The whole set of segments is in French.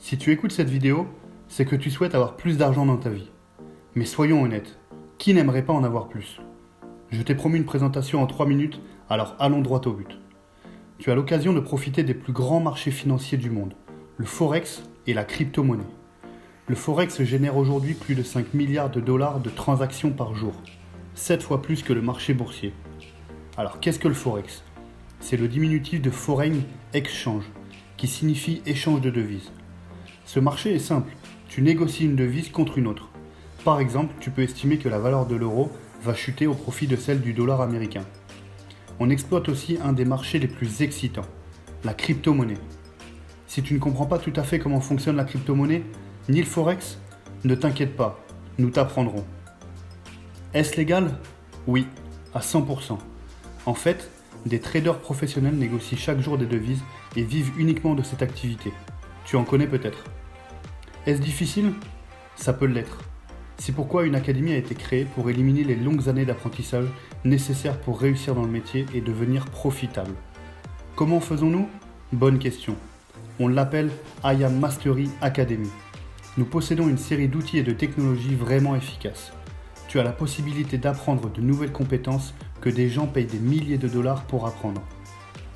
Si tu écoutes cette vidéo, c'est que tu souhaites avoir plus d'argent dans ta vie. Mais soyons honnêtes, qui n'aimerait pas en avoir plus? Je t'ai promis une présentation en 3 minutes, alors allons droit au but. Tu as l'occasion de profiter des plus grands marchés financiers du monde, le Forex et la crypto-monnaie. Le Forex génère aujourd'hui plus de 5 milliards de dollars de transactions par jour, 7 fois plus que le marché boursier. Alors qu'est-ce que le Forex? C'est le diminutif de Foreign Exchange, qui signifie échange de devises. Ce marché est simple, tu négocies une devise contre une autre. Par exemple, tu peux estimer que la valeur de l'euro va chuter au profit de celle du dollar américain. On exploite aussi un des marchés les plus excitants, la crypto-monnaie. Si tu ne comprends pas tout à fait comment fonctionne la crypto-monnaie, ni le Forex, ne t'inquiète pas, nous t'apprendrons. Est-ce légal? Oui, à 100%. En fait, des traders professionnels négocient chaque jour des devises et vivent uniquement de cette activité. Tu en connais peut-être. Est-ce difficile? Ça peut l'être. C'est pourquoi une académie a été créée pour éliminer les longues années d'apprentissage nécessaires pour réussir dans le métier et devenir profitable. Comment faisons-nous? Bonne question. On l'appelle I Am Mastery Academy. Nous possédons une série d'outils et de technologies vraiment efficaces. Tu as la possibilité d'apprendre de nouvelles compétences que des gens payent des milliers de dollars pour apprendre.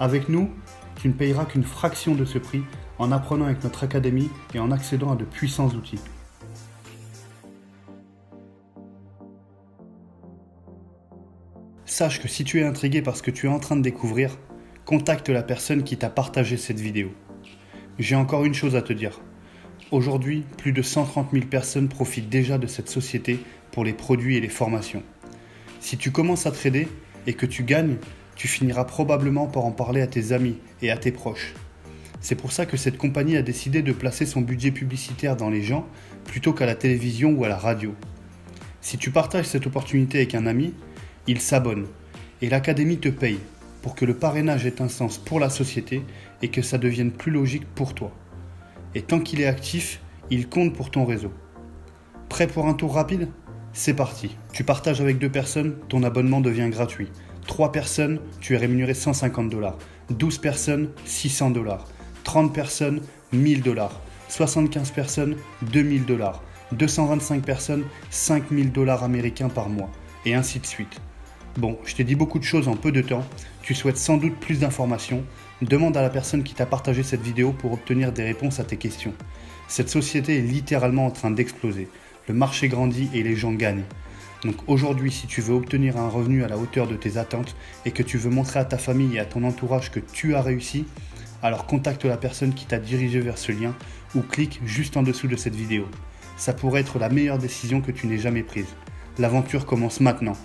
Avec nous, tu ne payeras qu'une fraction de ce prix en apprenant avec notre académie et en accédant à de puissants outils. Sache que si tu es intrigué par ce que tu es en train de découvrir, contacte la personne qui t'a partagé cette vidéo. J'ai encore une chose à te dire. Aujourd'hui, plus de 130 000 personnes profitent déjà de cette société pour les produits et les formations. Si tu commences à trader et que tu gagnes, tu finiras probablement par en parler à tes amis et à tes proches. C'est pour ça que cette compagnie a décidé de placer son budget publicitaire dans les gens plutôt qu'à la télévision ou à la radio. Si tu partages cette opportunité avec un ami, il s'abonne et l'académie te paye pour que le parrainage ait un sens pour la société et que ça devienne plus logique pour toi. Et tant qu'il est actif, il compte pour ton réseau. Prêt pour un tour rapide? C'est parti. Tu partages avec 2 personnes, ton abonnement devient gratuit. 3 personnes, tu es rémunéré 150 $. 12 personnes, 600 $. 30 personnes, 1000 $. 75 personnes, 2000 $. 225 personnes, 5000 $ américains par mois. Et ainsi de suite. Bon, je t'ai dit beaucoup de choses en peu de temps. Tu souhaites sans doute plus d'informations. Demande à la personne qui t'a partagé cette vidéo pour obtenir des réponses à tes questions. Cette société est littéralement en train d'exploser. Le marché grandit et les gens gagnent. Donc aujourd'hui, si tu veux obtenir un revenu à la hauteur de tes attentes et que tu veux montrer à ta famille et à ton entourage que tu as réussi, alors contacte la personne qui t'a dirigé vers ce lien ou clique juste en dessous de cette vidéo. Ça pourrait être la meilleure décision que tu n'aies jamais prise. L'aventure commence maintenant.